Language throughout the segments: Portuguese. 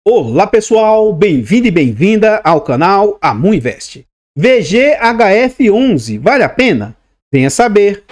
Olá pessoal, bem-vindo e bem-vinda ao canal Amu Invest. VGHF11, vale a pena? Venha saber.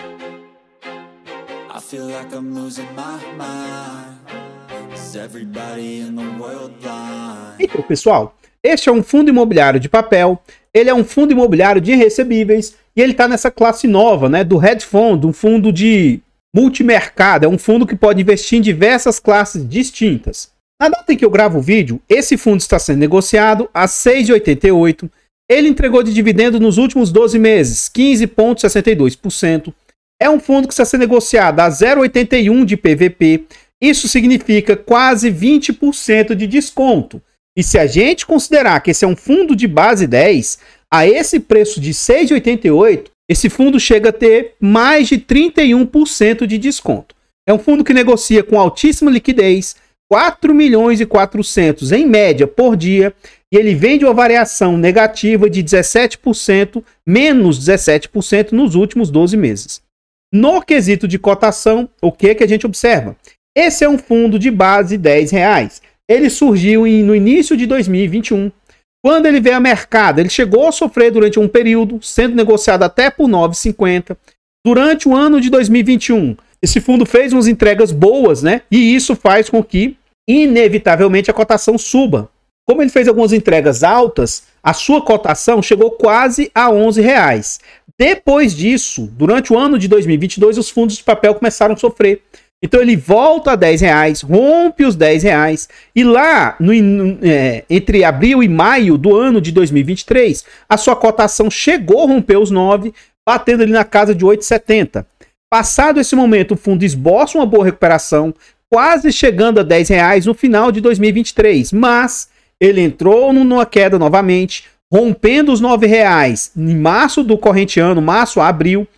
Então pessoal, este é um fundo imobiliário de papel, ele é um fundo imobiliário de recebíveis e ele está nessa classe nova, né, do hedge fund, um fundo de multimercado, é um fundo que pode investir em diversas classes distintas. Na data em que eu gravo o vídeo, esse fundo está sendo negociado a R$ 6,88. Ele entregou de dividendo nos últimos 12 meses, 15,62%. É um fundo que está sendo negociado a 0,81 de PVP. Isso significa quase 20% de desconto. E se a gente considerar que esse é um fundo de base 10, a esse preço de R$ 6,88, esse fundo chega a ter mais de 31% de desconto. É um fundo que negocia com altíssima liquidez, 4.400.000 em média por dia, e ele vende uma variação negativa de 17%, menos 17% nos últimos 12 meses. No quesito de cotação, o que a gente observa? Esse é um fundo de base R$10. Ele surgiu no início de 2021. Quando ele veio a mercado, ele chegou a sofrer durante um período, sendo negociado até por R$ 9,50. Durante o ano de 2021, esse fundo fez umas entregas boas, né? E isso faz com que, inevitavelmente, a cotação suba. Como ele fez algumas entregas altas, a sua cotação chegou quase a R$ 11. Depois disso, durante o ano de 2022, os fundos de papel começaram a sofrer. Então ele volta a R$10, rompe os R$10, e lá, entre abril e maio do ano de 2023, a sua cotação chegou a romper os 9, batendo ali na casa de 8,70. Passado esse momento, o fundo esboça uma boa recuperação, quase chegando a R$10 no final de 2023, mas ele entrou numa queda novamente, rompendo os R$9 em março do corrente ano, março a abril,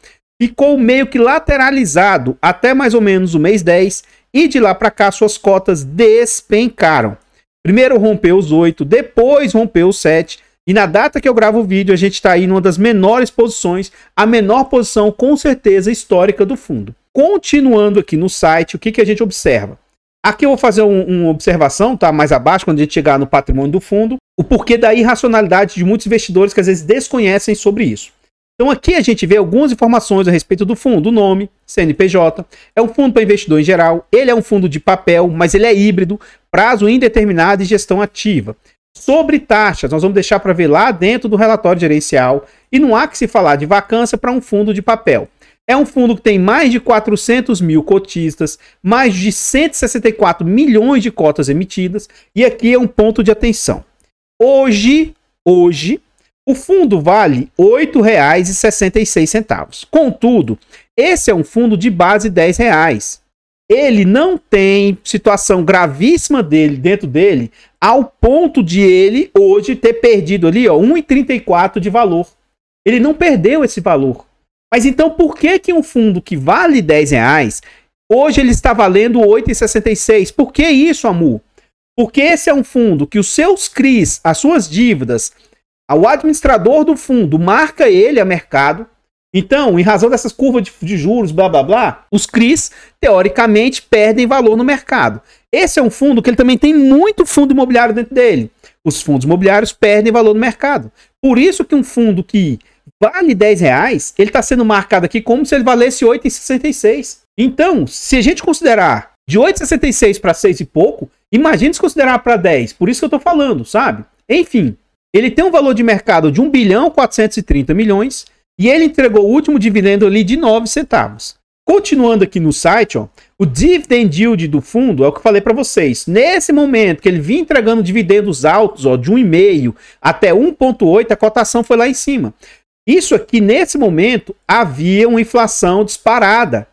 ficou meio que lateralizado até mais ou menos o mês 10, e de lá para cá suas cotas despencaram. Primeiro rompeu os 8, depois rompeu os 7, e na data que eu gravo o vídeo a gente está aí numa das menores posições, a menor posição com certeza histórica do fundo. Continuando aqui no site, o que a gente observa? Aqui eu vou fazer uma observação, tá? Mais abaixo, quando a gente chegar no patrimônio do fundo, o porquê da irracionalidade de muitos investidores que às vezes desconhecem sobre isso. Então aqui a gente vê algumas informações a respeito do fundo, o nome, CNPJ, é um fundo para investidor em geral, ele é um fundo de papel, mas ele é híbrido, prazo indeterminado e gestão ativa. Sobre taxas, nós vamos deixar para ver lá dentro do relatório gerencial, e não há que se falar de vacância para um fundo de papel. É um fundo que tem mais de 400 mil cotistas, mais de 164 milhões de cotas emitidas, e aqui é um ponto de atenção. Hoje, o fundo vale R$ 8,66. Contudo, esse é um fundo de base R$10. Ele não tem situação gravíssima dentro dele, ao ponto de ele hoje ter perdido ali, ó, 1,34 de valor. Ele não perdeu esse valor. Mas então por que um fundo que vale R$10, hoje ele está valendo R$ 8,66? Por que isso, Amu? Porque esse é um fundo que os seus CRIs, as suas dívidas, o administrador do fundo marca ele a mercado. Então, em razão dessas curvas de juros, blá blá blá, os CRIs, teoricamente, perdem valor no mercado. Esse é um fundo que ele também tem muito fundo imobiliário dentro dele. Os fundos imobiliários perdem valor no mercado. Por isso que um fundo que vale R$10, ele está sendo marcado aqui como se ele valesse R$ 8,66. Então, se a gente considerar de 8,66 para 6 e pouco, imagine se considerar para 10. Por isso que eu estou falando, sabe? Enfim, ele tem um valor de mercado de 1.430.000.000 e ele entregou o último dividendo ali de 9 centavos. Continuando aqui no site, ó, o dividend yield do fundo é o que eu falei para vocês. Nesse momento que ele vinha entregando dividendos altos, ó, de 1,5 até 1,8, a cotação foi lá em cima. Isso aqui, nesse momento, havia uma inflação disparada.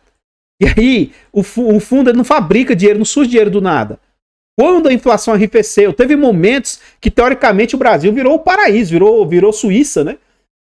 E aí, o fundo não fabrica dinheiro, não surge dinheiro do nada. Quando a inflação arrefeceu, teve momentos que, teoricamente, o Brasil virou o paraíso, virou Suíça, né?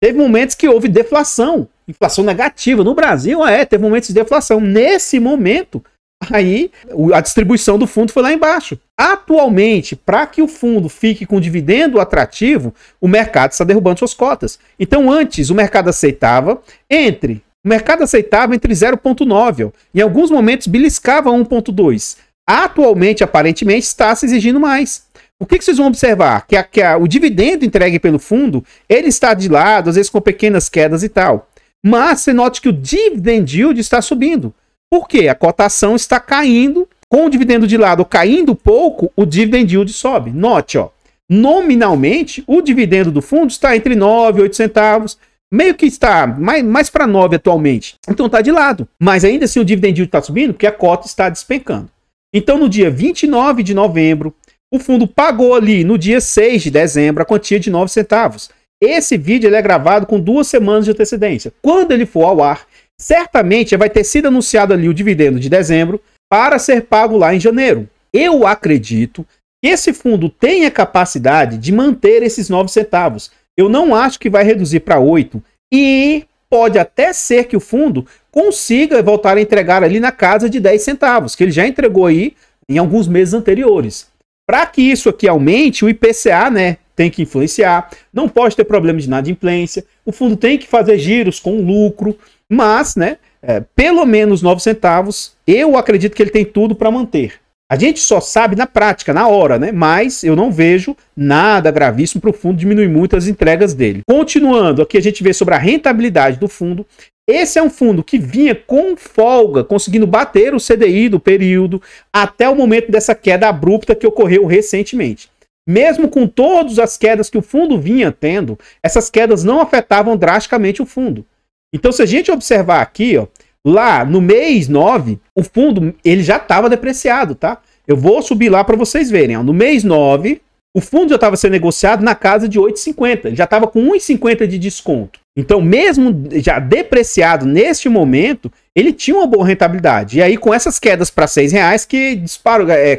Teve momentos que houve deflação, inflação negativa. No Brasil, teve momentos de deflação. Nesse momento, aí, a distribuição do fundo foi lá embaixo. Atualmente, para que o fundo fique com dividendo atrativo, o mercado está derrubando suas cotas. Então, antes, o mercado aceitava entre 0,9, em alguns momentos beliscava 1,2. Atualmente, aparentemente, está se exigindo mais. o que vocês vão observar? Que o dividendo entregue pelo fundo, ele está de lado, às vezes com pequenas quedas e tal. Mas você note que o dividend yield está subindo. Por quê? A cotação está caindo, com o dividendo de lado caindo pouco, o dividend yield sobe. Note, ó, nominalmente, o dividendo do fundo está entre 9 e 8 centavos, meio que está mais para 9 atualmente. Então está de lado. Mas ainda assim o dividend yield está subindo porque a cota está despencando. Então no dia 29 de novembro, o fundo pagou ali no dia 6 de dezembro a quantia de 9 centavos. Esse vídeo ele é gravado com 2 semanas de antecedência. Quando ele for ao ar, certamente vai ter sido anunciado ali o dividendo de dezembro para ser pago lá em janeiro. Eu acredito que esse fundo tenha capacidade de manter esses 9 centavos. Eu não acho que vai reduzir para 8. E pode até ser que o fundo consiga voltar a entregar ali na casa de 10 centavos, que ele já entregou aí em alguns meses anteriores. Para que isso aqui aumente, o IPCA, né, tem que influenciar, não pode ter problema de inadimplência, o fundo tem que fazer giros com lucro, mas, né, pelo menos 9 centavos, eu acredito que ele tem tudo para manter. A gente só sabe na prática, na hora, né? Mas eu não vejo nada gravíssimo para o fundo diminuir muito as entregas dele. Continuando, aqui a gente vê sobre a rentabilidade do fundo. Esse é um fundo que vinha com folga, conseguindo bater o CDI do período, até o momento dessa queda abrupta que ocorreu recentemente. Mesmo com todas as quedas que o fundo vinha tendo, essas quedas não afetavam drasticamente o fundo. Então, se a gente observar aqui, ó, lá no mês 9, o fundo ele já estava depreciado, tá? Eu vou subir lá para vocês verem. Ó. No mês 9, o fundo já estava sendo negociado na casa de 8,50. Ele já estava com 1,50 de desconto. Então, mesmo já depreciado neste momento, ele tinha uma boa rentabilidade. E aí, com essas quedas para R$6, que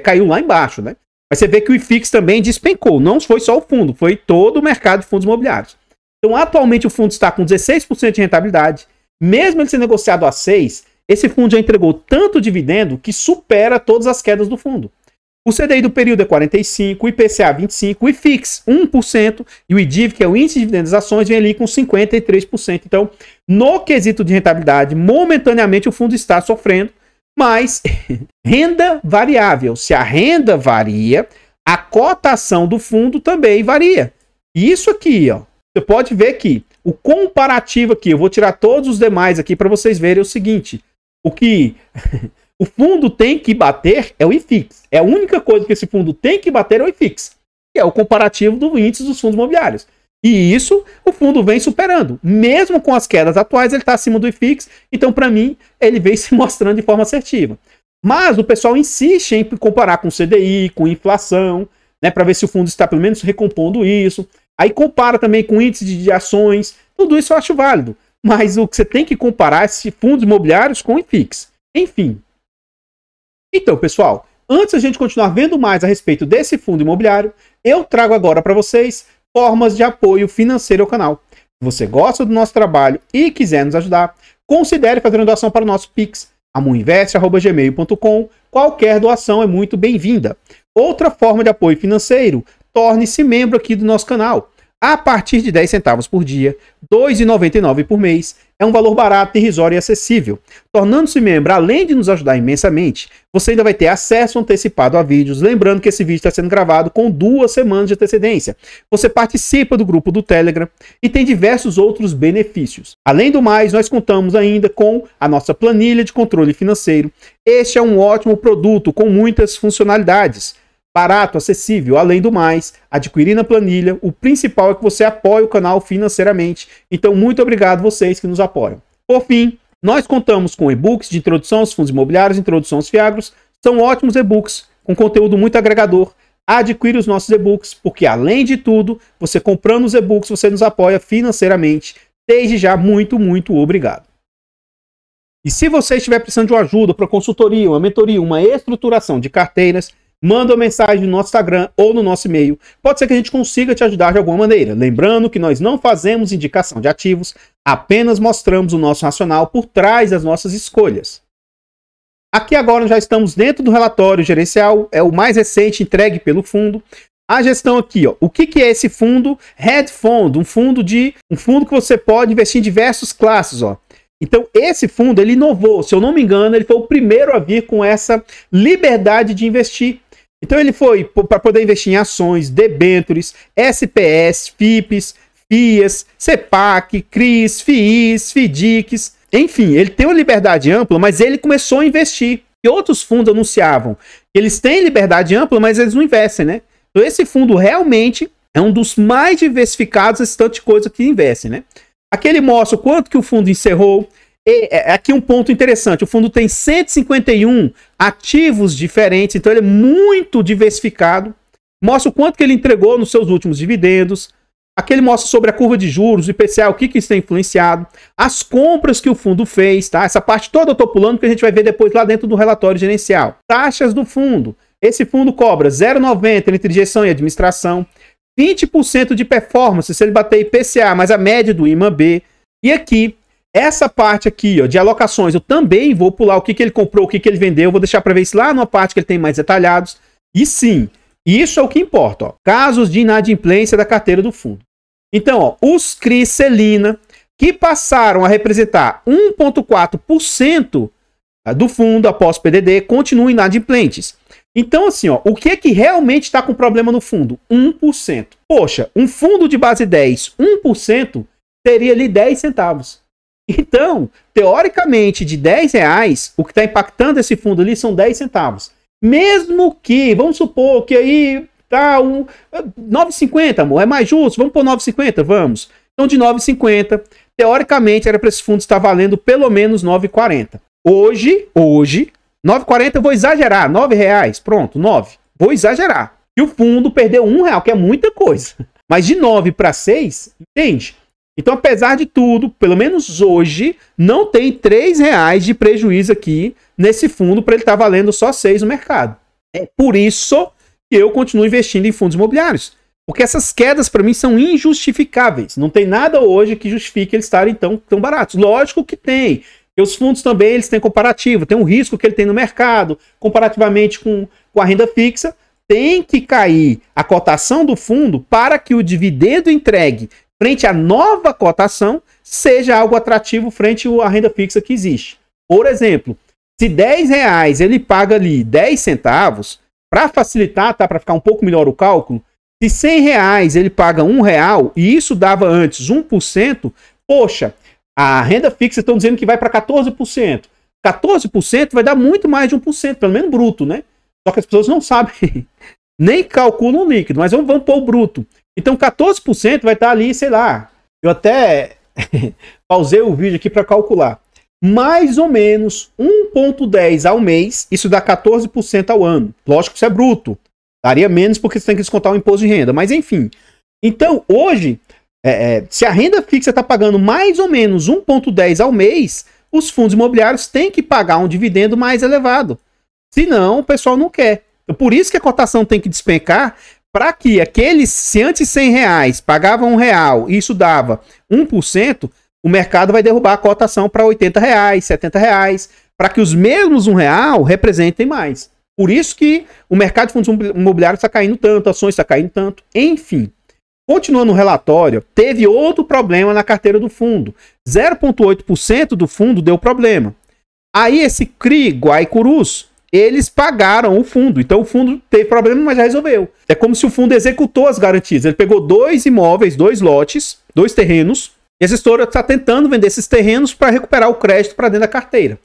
caiu lá embaixo, né? Mas você vê que o IFIX também despencou. Não foi só o fundo, foi todo o mercado de fundos imobiliários. Então, atualmente, o fundo está com 16% de rentabilidade. Mesmo ele sendo negociado a 6, esse fundo já entregou tanto dividendo que supera todas as quedas do fundo. O CDI do período é 45, o IPCA 25, o IFIX 1% e o IDIV, que é o índice de dividendos das ações, vem ali com 53%. Então, no quesito de rentabilidade, momentaneamente o fundo está sofrendo, mas renda variável. Se a renda varia, a cotação do fundo também varia. E isso aqui, ó, você pode ver que o comparativo aqui, eu vou tirar todos os demais aqui para vocês verem o seguinte, o que o fundo tem que bater é o IFIX. É a única coisa que esse fundo tem que bater é o IFIX, que é o comparativo do índice dos fundos imobiliários. E isso o fundo vem superando. Mesmo com as quedas atuais, ele está acima do IFIX, então para mim ele vem se mostrando de forma assertiva. Mas o pessoal insiste em comparar com CDI, com inflação, né, para ver se o fundo está pelo menos recompondo isso. Aí compara também com índice de ações, tudo isso eu acho válido. Mas o que você tem que comparar é esses fundos imobiliários com o IFIX. Enfim. Então, pessoal, antes a gente continuar vendo mais a respeito desse fundo imobiliário, eu trago agora para vocês formas de apoio financeiro ao canal. Se você gosta do nosso trabalho e quiser nos ajudar, considere fazer uma doação para o nosso Pix, amuinvest@gmail.com. Qualquer doação é muito bem-vinda. Outra forma de apoio financeiro, torne-se membro aqui do nosso canal. A partir de 10 centavos por dia, R$ 2,99 por mês, é um valor barato, irrisório e acessível. Tornando-se membro, além de nos ajudar imensamente, você ainda vai ter acesso antecipado a vídeos, lembrando que esse vídeo está sendo gravado com 2 semanas de antecedência. Você participa do grupo do Telegram e tem diversos outros benefícios. Além do mais, nós contamos ainda com a nossa planilha de controle financeiro. Este é um ótimo produto com muitas funcionalidades. Barato, acessível, além do mais, adquirir na planilha, o principal é que você apoie o canal financeiramente. Então, muito obrigado vocês que nos apoiam. Por fim, nós contamos com e-books de introdução aos fundos imobiliários, introdução aos fiagros. São ótimos e-books, com conteúdo muito agregador. Adquire os nossos e-books, porque além de tudo, você comprando os e-books, você nos apoia financeiramente. Desde já, muito, muito obrigado. E se você estiver precisando de uma ajuda para consultoria, uma mentoria, uma estruturação de carteiras, manda uma mensagem no nosso Instagram ou no nosso e-mail. Pode ser que a gente consiga te ajudar de alguma maneira. Lembrando que nós não fazemos indicação de ativos, apenas mostramos o nosso racional por trás das nossas escolhas. Aqui agora já estamos dentro do relatório gerencial, é o mais recente entregue pelo fundo. A gestão aqui, ó. O que é esse fundo? Hedge Fund, um fundo que você pode investir em diversas classes, ó. Então, esse fundo, ele inovou. Se eu não me engano, ele foi o primeiro a vir com essa liberdade de investir. Então ele foi para poder investir em ações, debêntures, SPS, FIPs, FIAs, CEPAC, CRIs, FIIs, FIDICs, enfim, ele tem uma liberdade ampla, mas ele começou a investir. E outros fundos anunciavam que eles têm liberdade ampla, mas eles não investem, né? Então esse fundo realmente é um dos mais diversificados, esse tanto de coisa que investe, né? Aqui ele mostra o quanto que o fundo encerrou. E aqui um ponto interessante, o fundo tem 151 ativos diferentes, então ele é muito diversificado. Mostra o quanto que ele entregou nos seus últimos dividendos. Aqui ele mostra sobre a curva de juros, o IPCA, o que isso tem influenciado, as compras que o fundo fez, tá? Essa parte toda eu tô pulando que a gente vai ver depois lá dentro do relatório gerencial. Taxas do fundo. Esse fundo cobra 0,90 entre gestão e administração, 20% de performance se ele bater IPCA, mas a média do IMAB. E aqui, essa parte aqui, ó, de alocações, eu também vou pular o que ele comprou, o que ele vendeu, vou deixar para ver isso lá numa parte que ele tem mais detalhados. E sim, isso é o que importa, ó, casos de inadimplência da carteira do fundo. Então, ó, os CRIs Celina, que passaram a representar 1,4% do fundo após PDD, continuam inadimplentes. Então, assim, ó, o que realmente está com problema no fundo? 1%. Poxa, um fundo de base 10, 1%, teria ali 10 centavos. Então, teoricamente, de R$10, o que está impactando esse fundo ali são 10 centavos. Mesmo que, vamos supor que aí tá 9,50, amor, é mais justo, vamos pôr 9,50, vamos. Então, de 9,50, teoricamente, era para esse fundo estar valendo pelo menos 9,40. Hoje, 9,40 eu vou exagerar, R$9, pronto, 9. Vou exagerar. E o fundo perdeu R$1, que é muita coisa. Mas de 9 para 6, entende? Então, apesar de tudo, pelo menos hoje, não tem R$3 de prejuízo aqui nesse fundo para ele estar valendo só 6 no mercado. É por isso que eu continuo investindo em fundos imobiliários. Porque essas quedas, para mim, são injustificáveis. Não tem nada hoje que justifique eles estarem tão baratos. Lógico que tem. E os fundos também eles têm comparativo. Tem um risco que ele tem no mercado, comparativamente com a renda fixa. Tem que cair a cotação do fundo para que o dividendo entregue frente à nova cotação seja algo atrativo frente à renda fixa que existe. Por exemplo, se R$10 ele paga ali 10 centavos, para facilitar, tá? Para ficar um pouco melhor o cálculo, se R$100 ele paga R$1 e isso dava antes 1%, poxa, a renda fixa estão dizendo que vai para 14%. 14% vai dar muito mais de 1%, pelo menos bruto, né? Só que as pessoas não sabem, nem calculam o líquido, mas vamos pôr o bruto. Então 14% vai estar ali, sei lá, eu até pausei o vídeo aqui para calcular. Mais ou menos 1,10 ao mês, isso dá 14% ao ano. Lógico que isso é bruto. Daria menos porque você tem que descontar o imposto de renda. Mas enfim. Então, hoje, se a renda fixa está pagando mais ou menos 1,10 ao mês, os fundos imobiliários têm que pagar um dividendo mais elevado. Senão, o pessoal não quer. Então, por isso que a cotação tem que despencar, para que aqueles, se antes R$100 pagavam R$1 e isso dava 1%, o mercado vai derrubar a cotação para R$80, R$70, para que os mesmos R$1 representem mais. Por isso que o mercado de fundos imobiliários está caindo tanto, ações está caindo tanto, enfim. Continuando o relatório, teve outro problema na carteira do fundo. 0,8% do fundo deu problema. Aí esse CRI, Guaicurus, eles pagaram o fundo. Então o fundo teve problema, mas já resolveu. É como se o fundo executou as garantias. Ele pegou 2 imóveis, 2 lotes, 2 terrenos, e a gestora está tentando vender esses terrenos para recuperar o crédito para dentro da carteira.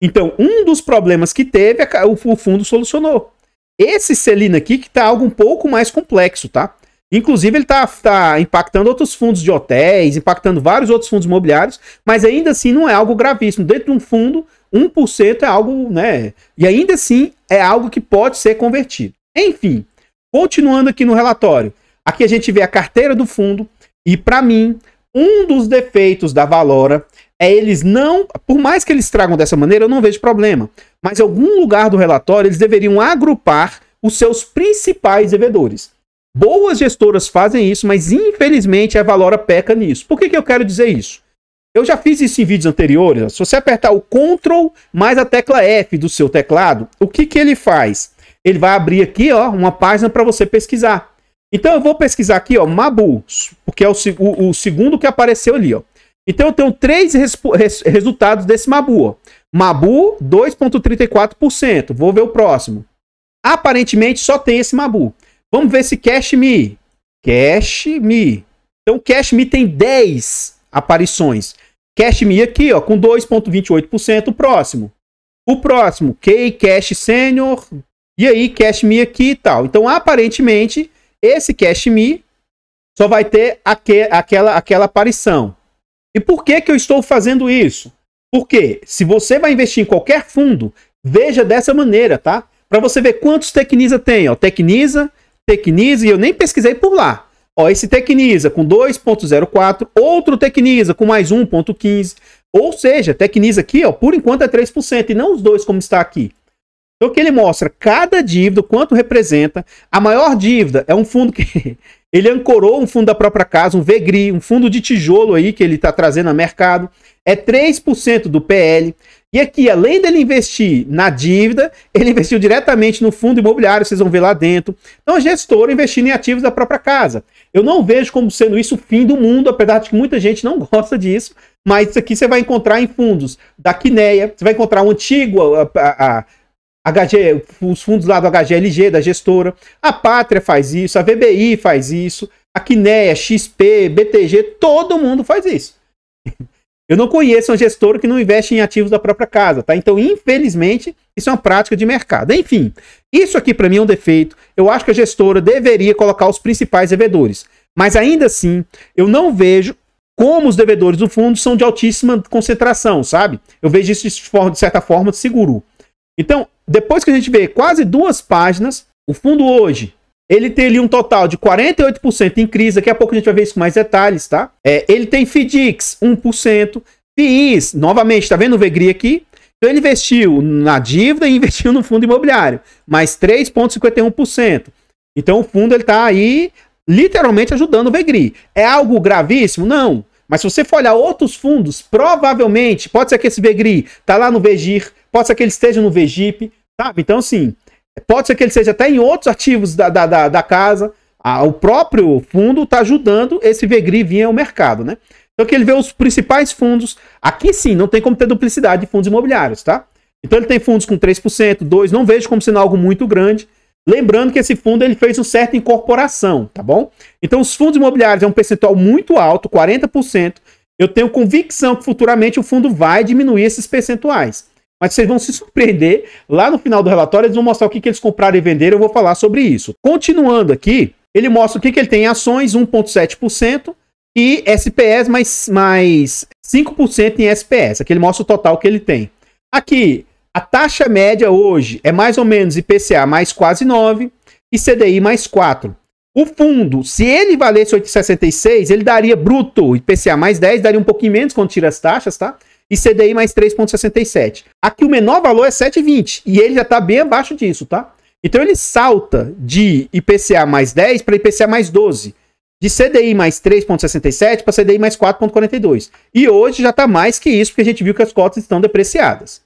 Então, um dos problemas que teve, o fundo solucionou. Esse Celina aqui, que está algo um pouco mais complexo, tá? Inclusive, ele está impactando outros fundos de hotéis, impactando vários outros fundos imobiliários, mas ainda assim não é algo gravíssimo. Dentro de um fundo, 1% é algo, né? E ainda assim é algo que pode ser convertido. Enfim, continuando aqui no relatório. Aqui a gente vê a carteira do fundo e, para mim, um dos defeitos da Valora é eles não, por mais que eles tragam dessa maneira, eu não vejo problema. Mas em algum lugar do relatório eles deveriam agrupar os seus principais devedores. Boas gestoras fazem isso, mas infelizmente a Valora peca nisso. Por que eu quero dizer isso? Eu já fiz isso em vídeos anteriores. Se você apertar o Ctrl mais a tecla F do seu teclado, o que ele faz? Ele vai abrir aqui, ó, uma página para você pesquisar. Então eu vou pesquisar aqui, ó, Mabu, porque é o segundo que apareceu ali, ó. Então eu tenho 3 resultados desse Mabu, ó. Mabu, 2,34%. Vou ver o próximo. Aparentemente só tem esse Mabu. Vamos ver se Cash Me. Cash Me. Então Cash Me tem 10 aparições. Cash Me aqui, ó, com 2,28%. O próximo, Cash Senior. E aí, Cash Me aqui e tal. Então, aparentemente, esse Cash Me só vai ter aquela aparição. E por que eu estou fazendo isso? Porque se você vai investir em qualquer fundo, veja dessa maneira, tá? Para você ver quantos Tecnisa tem, ó. Tecnisa, e eu nem pesquisei por lá. Ó, esse Tecnisa com 2,04, outro Tecnisa com mais 1,15. Ou seja, Tecnisa aqui, ó, por enquanto é 3%, e não os dois como está aqui. Então, o que ele mostra, cada dívida, quanto representa. A maior dívida é um fundo que ele ancorou, um fundo da própria casa, um VGRI, um fundo de tijolo aí que ele está trazendo a mercado. É 3% do PL. E aqui, além dele investir na dívida, ele investiu diretamente no fundo imobiliário, vocês vão ver lá dentro. Então, a gestora investindo em ativos da própria casa. Eu não vejo como sendo isso o fim do mundo, apesar de que muita gente não gosta disso. Mas isso aqui você vai encontrar em fundos da Quineia, você vai encontrar o antigo, HG, os fundos lá do HGLG, da gestora. A Pátria faz isso, a VBI faz isso, a Quineia, XP, BTG, todo mundo faz isso. Eu não conheço uma gestora que não investe em ativos da própria casa, tá? Então, infelizmente, isso é uma prática de mercado. Enfim, isso aqui para mim é um defeito. Eu acho que a gestora deveria colocar os principais devedores. Mas ainda assim, eu não vejo como os devedores do fundo são de altíssima concentração, sabe? Eu vejo isso de certa forma seguro. Então, depois que a gente vê quase 2 páginas, o fundo hoje, ele tem ali um total de 48% em crise. Daqui a pouco a gente vai ver isso com mais detalhes, tá? Ele tem FDICs, 1%. FIIs, novamente, tá vendo o VGRI aqui? Então ele investiu na dívida e investiu no fundo imobiliário, mais 3,51%. Então o fundo ele tá aí literalmente ajudando o VGRI. É algo gravíssimo? Não. Mas se você for olhar outros fundos, provavelmente, pode ser que esse VGRI tá lá no VGIR, pode ser que ele esteja no VGIP, sabe? Então, assim, pode ser que ele seja até em outros ativos da casa. O próprio fundo está ajudando esse VGRI vir ao mercado, né? Então, que ele vê os principais fundos. Aqui sim, não tem como ter duplicidade de fundos imobiliários, tá? Então, ele tem fundos com 3%, 2%, não vejo como sendo algo muito grande. Lembrando que esse fundo ele fez uma certa incorporação, tá bom? Então, os fundos imobiliários é um percentual muito alto, 40%. Eu tenho convicção que futuramente o fundo vai diminuir esses percentuais. Mas vocês vão se surpreender. Lá no final do relatório, eles vão mostrar o que eles compraram e venderam. Eu vou falar sobre isso. Continuando aqui, ele mostra o que ele tem em ações, 1,7%. E SPS mais 5% em SPS. Aqui ele mostra o total que ele tem. Aqui, a taxa média hoje é mais ou menos IPCA mais quase 9 e CDI mais 4. O fundo, se ele valesse 8,66, ele daria bruto IPCA mais 10, daria um pouquinho menos quando tira as taxas, tá? E CDI mais 3,67. Aqui o menor valor é 7,20 e ele já está bem abaixo disso, tá? Então ele salta de IPCA mais 10 para IPCA mais 12. De CDI mais 3,67 para CDI mais 4,42. E hoje já está mais que isso, porque a gente viu que as cotas estão depreciadas.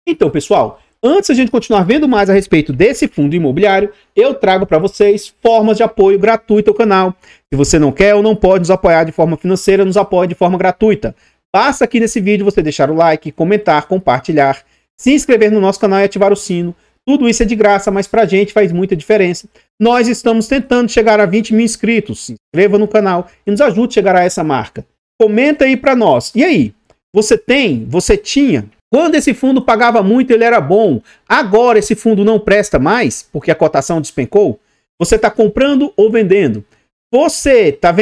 Então, pessoal, antes de a gente continuar vendo mais a respeito desse fundo imobiliário, eu trago para vocês formas de apoio gratuito ao canal. Se você não quer ou não pode nos apoiar de forma financeira, nos apoie de forma gratuita. Basta aqui nesse vídeo você deixar o like, comentar, compartilhar, se inscrever no nosso canal e ativar o sino. Tudo isso é de graça, mas pra gente faz muita diferença. Nós estamos tentando chegar a 20 mil inscritos. Se inscreva no canal e nos ajude a chegar a essa marca. Comenta aí pra nós. E aí? Você tinha? Quando esse fundo pagava muito, ele era bom. Agora esse fundo não presta mais, porque a cotação despencou? Você está comprando ou vendendo? Você está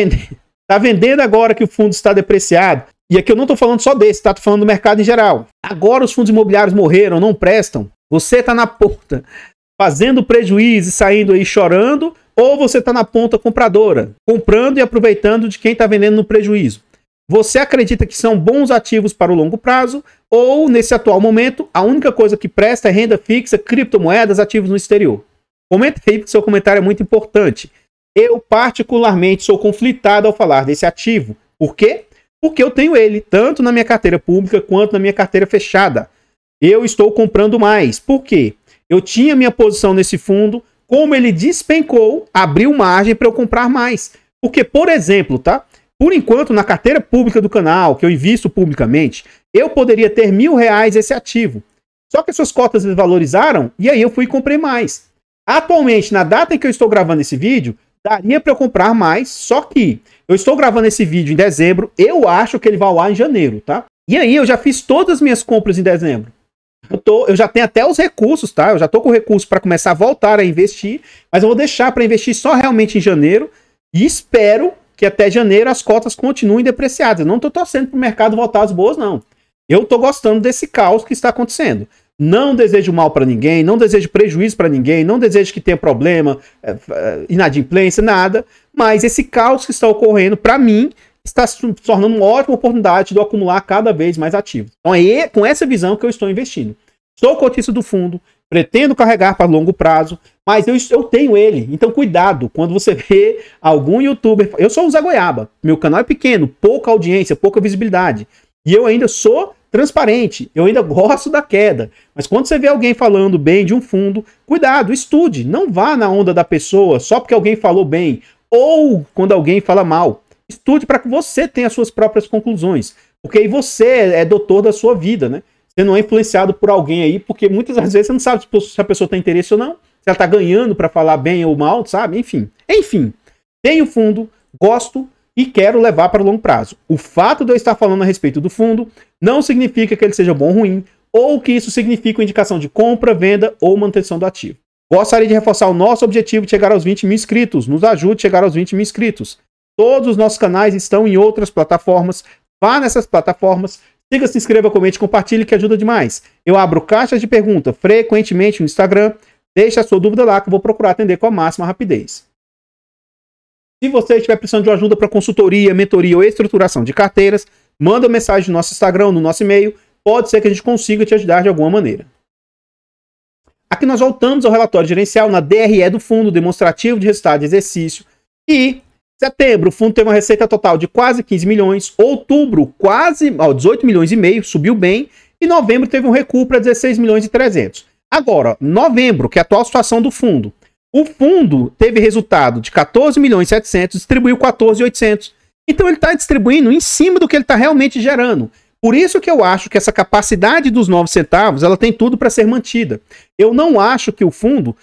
vendendo agora que o fundo está depreciado? E aqui eu não estou falando só desse, tá? Estou falando do mercado em geral. Agora os fundos imobiliários morreram, não prestam. Você está na ponta fazendo prejuízo e saindo aí chorando, ou você está na ponta compradora, comprando e aproveitando de quem está vendendo no prejuízo? Você acredita que são bons ativos para o longo prazo, ou nesse atual momento a única coisa que presta é renda fixa, criptomoedas, ativos no exterior? Comenta aí, porque seu comentário é muito importante. Eu particularmente sou conflitado ao falar desse ativo. Por quê? Porque eu tenho ele, tanto na minha carteira pública quanto na minha carteira fechada. Eu estou comprando mais. Por quê? Eu tinha minha posição nesse fundo, como ele despencou, abriu margem para eu comprar mais. Porque, por exemplo, tá? Por enquanto, na carteira pública do canal, que eu invisto publicamente, eu poderia ter R$1.000 esse ativo. Só que as suas cotas desvalorizaram e aí eu fui e comprei mais. Atualmente, na data em que eu estou gravando esse vídeo, daria para eu comprar mais, só que eu estou gravando esse vídeo em dezembro, eu acho que ele vai ao ar em janeiro, tá? E aí eu já fiz todas as minhas compras em dezembro. Eu já tenho até os recursos, tá? Eu já tô com recursos para começar a voltar a investir, mas eu vou deixar para investir só realmente em janeiro e espero que até janeiro as cotas continuem depreciadas. Eu não tô torcendo pro mercado voltar às boas, não. Eu tô gostando desse caos que está acontecendo. Não desejo mal para ninguém, não desejo prejuízo para ninguém, não desejo que tenha problema, inadimplência, nada. Mas esse caos que está ocorrendo, para mim, está se tornando uma ótima oportunidade de eu acumular cada vez mais ativos. Então é com essa visão que eu estou investindo. Sou cotista do fundo, pretendo carregar para longo prazo, mas eu tenho ele. Então cuidado, quando você vê algum youtuber... Eu sou o Zé Goiaba, meu canal é pequeno, pouca audiência, pouca visibilidade. E eu ainda sou transparente, eu ainda gosto da queda. Mas quando você vê alguém falando bem de um fundo, cuidado, estude. Não vá na onda da pessoa só porque alguém falou bem ou quando alguém fala mal. Estude para que você tenha as suas próprias conclusões. Porque aí você é doutor da sua vida, né? Você não é influenciado por alguém aí, porque muitas das vezes você não sabe se a pessoa tem interesse ou não, se ela tá ganhando para falar bem ou mal, sabe? Enfim, tenho fundo, gosto e quero levar para o longo prazo. O fato de eu estar falando a respeito do fundo não significa que ele seja bom ou ruim, ou que isso significa uma indicação de compra, venda ou manutenção do ativo. Gostaria de reforçar o nosso objetivo de chegar aos 20 mil inscritos. Nos ajude a chegar aos 20 mil inscritos. Todos os nossos canais estão em outras plataformas. Vá nessas plataformas, siga, se inscreva, comente, compartilhe, que ajuda demais. Eu abro caixas de pergunta frequentemente no Instagram. Deixe a sua dúvida lá que eu vou procurar atender com a máxima rapidez. Se você estiver precisando de ajuda para consultoria, mentoria ou estruturação de carteiras, manda mensagem no nosso Instagram, no nosso e-mail. Pode ser que a gente consiga te ajudar de alguma maneira. Aqui nós voltamos ao relatório gerencial na DRE do fundo, demonstrativo de resultado de exercício. E setembro, o fundo teve uma receita total de quase 15 milhões. Outubro, quase 18 milhões e meio, subiu bem. E novembro teve um recuo para 16 milhões e 300. Agora, novembro, que é a atual situação do fundo. O fundo teve resultado de 14 milhões e 700, distribuiu 14.800. Então ele está distribuindo em cima do que ele está realmente gerando. Por isso que eu acho que essa capacidade dos 9 centavos, ela tem tudo para ser mantida. Eu não acho que o fundo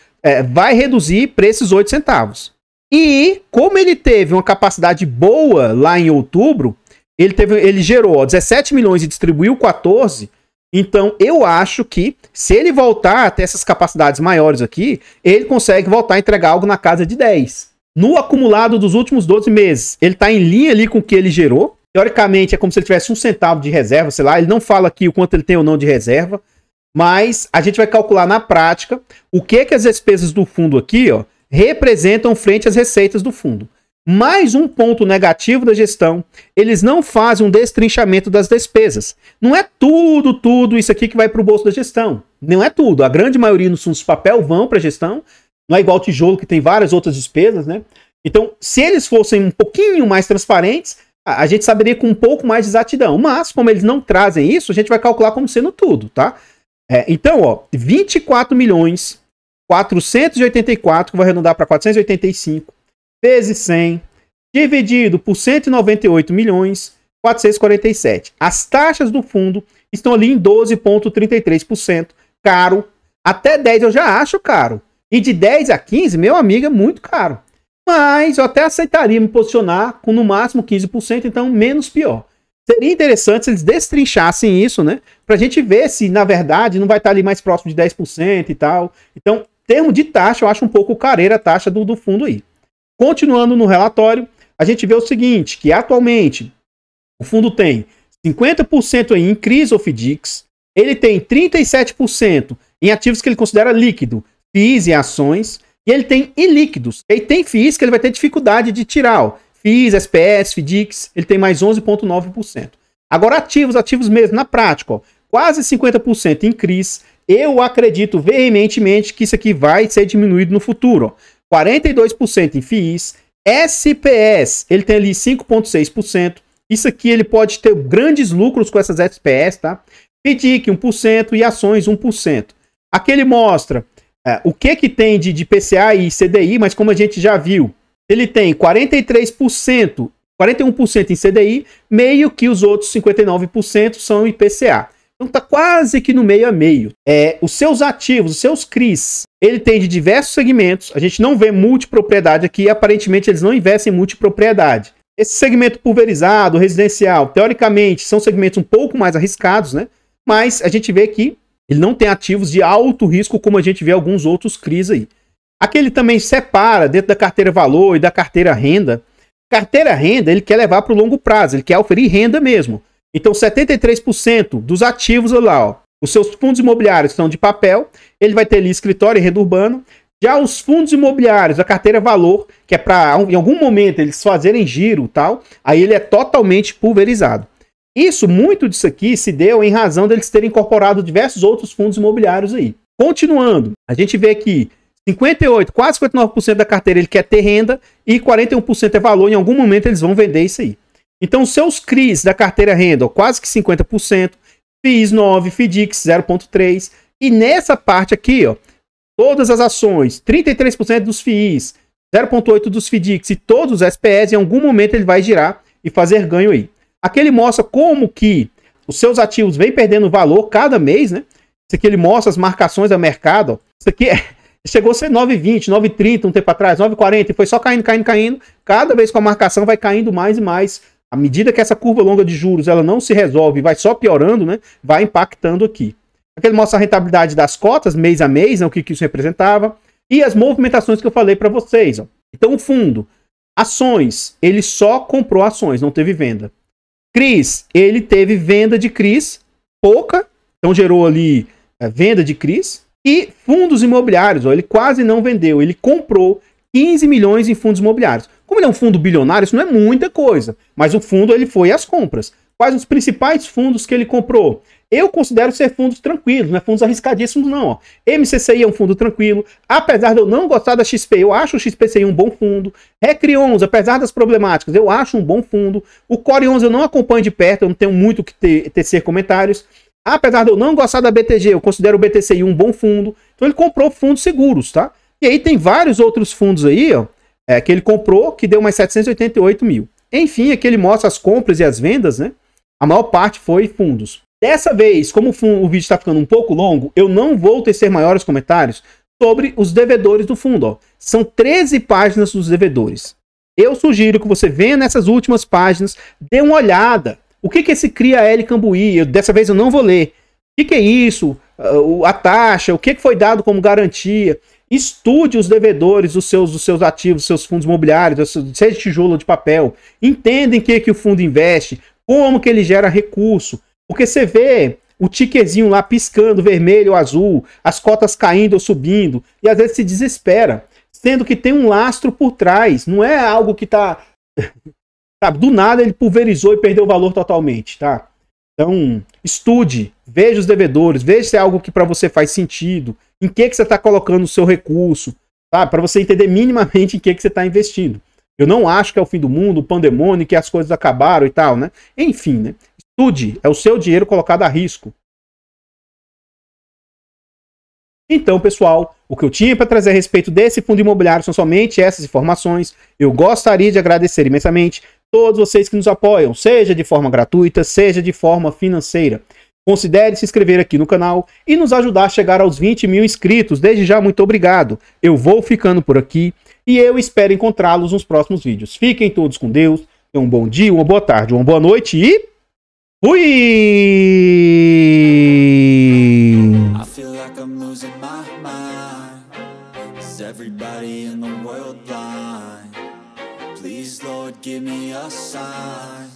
vai reduzir para esses 8 centavos. E como ele teve uma capacidade boa lá em outubro, ele gerou 17 milhões e distribuiu 14. Então eu acho que se ele voltar a ter essas capacidades maiores aqui, ele consegue voltar a entregar algo na casa de 10. No acumulado dos últimos 12 meses, ele está em linha ali com o que ele gerou. Teoricamente é como se ele tivesse 1 centavo de reserva, sei lá. Ele não fala aqui o quanto ele tem ou não de reserva. Mas a gente vai calcular na prática o que as despesas do fundo aqui, ó, representam frente às receitas do fundo. Mais um ponto negativo da gestão, eles não fazem um destrinchamento das despesas. Não é tudo isso aqui que vai para o bolso da gestão. Não é tudo. A grande maioria dos fundos de papel vão para a gestão. Não é igual o tijolo, que tem várias outras despesas, né? Então, se eles fossem um pouquinho mais transparentes, a gente saberia com um pouco mais de exatidão. Mas, como eles não trazem isso, a gente vai calcular como sendo tudo, tá? Então, ó, 24 milhões 484, que vai arredondar para 485, vezes 100, dividido por 198 milhões 447. As taxas do fundo estão ali em 12,33%. Caro. Até 10 eu já acho caro. E de 10 a 15, meu amigo, é muito caro. Mas eu até aceitaria me posicionar com no máximo 15%, então menos pior. Seria interessante se eles destrinchassem isso, né? Pra gente ver se, na verdade, não vai estar ali mais próximo de 10% e tal. Então, termo de taxa, eu acho um pouco careira a taxa do fundo aí. Continuando no relatório, a gente vê o seguinte, que atualmente o fundo tem 50% em CRIs ou FDICs, ele tem 37% em ativos que ele considera líquido, FIIs e ações, e ele tem ilíquidos. Ele tem FIIs que ele vai ter dificuldade de tirar, ó. FIIs, SPS, FDICs, ele tem mais 11,9%. Agora ativos mesmo, na prática, ó, quase 50% em CRIs. Eu acredito veementemente que isso aqui vai ser diminuído no futuro, ó. 42% em FIIs, SPS, ele tem ali 5,6%. Isso aqui ele pode ter grandes lucros com essas SPS, tá? FDIC 1% e ações 1%. Aqui ele mostra o que tem de PCA e CDI, mas como a gente já viu, ele tem 43%, 41% em CDI, meio que os outros 59% são IPCA. Então tá quase que no meio a meio. Os seus ativos, os seus CRIs, ele tem de diversos segmentos. A gente não vê multipropriedade aqui, aparentemente eles não investem em multipropriedade. Esse segmento pulverizado, residencial, teoricamente são segmentos um pouco mais arriscados, né? Mas a gente vê que ele não tem ativos de alto risco como a gente vê alguns outros CRIs aí. Aqui ele também separa dentro da carteira valor e da carteira renda. Carteira renda ele quer levar para o longo prazo, ele quer oferir renda mesmo. Então 73% dos ativos lá, ó, os seus fundos imobiliários estão de papel, ele vai ter ali escritório e renda urbana. Já os fundos imobiliários, a carteira valor, que é para em algum momento eles fazerem giro e tal, aí ele é totalmente pulverizado. Muito disso aqui se deu em razão deles terem incorporado diversos outros fundos imobiliários aí. Continuando, a gente vê que 58%, quase 59% da carteira ele quer ter renda e 41% é valor, em algum momento eles vão vender isso aí. Então os seus CRIs da carteira renda, ó, quase que 50%, FIIs 9%, FDICs 0,3%, e nessa parte aqui, ó, todas as ações, 33% dos FIIs, 0,8% dos FDICs e todos os SPS, em algum momento ele vai girar e fazer ganho aí. Aqui ele mostra como que os seus ativos vêm perdendo valor cada mês, né? Isso aqui ele mostra as marcações da mercado, ó. Isso aqui chegou a ser 9,20, 9,30 um tempo atrás, 9,40 e foi só caindo. Cada vez com a marcação vai caindo mais e mais. À medida que essa curva longa de juros ela não se resolve, vai só piorando, né? Vai impactando aqui. Aqui ele mostra a rentabilidade das cotas, mês a mês, né, o que isso representava. E as movimentações que eu falei para vocês. Ó. Então o fundo, ações, ele só comprou ações, não teve venda. CRIs, ele teve venda de CRIs, pouca, então gerou ali venda de CRIs. E fundos imobiliários, ó, ele quase não vendeu, ele comprou 15 milhões em fundos imobiliários. Como ele é um fundo bilionário, isso não é muita coisa, mas o fundo ele foi às compras. Quais os principais fundos que ele comprou? Eu considero ser fundos tranquilos, não é fundos arriscadíssimos não. Ó. MCCI é um fundo tranquilo, apesar de eu não gostar da XP, eu acho o XPCI um bom fundo. Recre11, apesar das problemáticas, eu acho um bom fundo. O Core11 eu não acompanho de perto, eu não tenho muito o que tecer comentários. Apesar de eu não gostar da BTG, eu considero o BTCI um bom fundo. Então ele comprou fundos seguros, tá? E aí tem vários outros fundos aí, ó, que ele comprou, que deu mais 788 mil. Enfim, aqui ele mostra as compras e as vendas, né? A maior parte foi fundos. Dessa vez, como o vídeo está ficando um pouco longo, eu não vou tecer maiores comentários sobre os devedores do fundo. Ó. São 13 páginas dos devedores. Eu sugiro que você venha nessas últimas páginas, dê uma olhada. O que é esse CRIA-L Cambuí? Dessa vez eu não vou ler. O que é isso? A taxa? O que foi dado como garantia? Estude os devedores dos seus ativos, dos seus fundos imobiliários, seja de tijolo ou de papel. Entenda em que o fundo investe, como que ele gera recurso. Porque você vê o tickerzinho lá piscando, vermelho ou azul, as cotas caindo ou subindo, e às vezes se desespera, sendo que tem um lastro por trás, não é algo que tá do nada ele pulverizou e perdeu o valor totalmente, tá? Então, estude, veja os devedores, veja se é algo que para você faz sentido, em que você está colocando o seu recurso, tá? Para você entender minimamente em que você está investindo. Eu não acho que é o fim do mundo, o pandemônio, que as coisas acabaram e tal, né? Enfim, né? Estude, é o seu dinheiro colocado a risco. Então, pessoal, o que eu tinha para trazer a respeito desse fundo imobiliário são somente essas informações. Eu gostaria de agradecer imensamente todos vocês que nos apoiam, seja de forma gratuita, seja de forma financeira. Considere se inscrever aqui no canal e nos ajudar a chegar aos 20 mil inscritos. Desde já, muito obrigado. Eu vou ficando por aqui e eu espero encontrá-los nos próximos vídeos. Fiquem todos com Deus. Tenham um bom dia, uma boa tarde, uma boa noite e... fui! I feel like I'm losing my mind. Is everybody in the world blind? Please, Lord, give me a sign.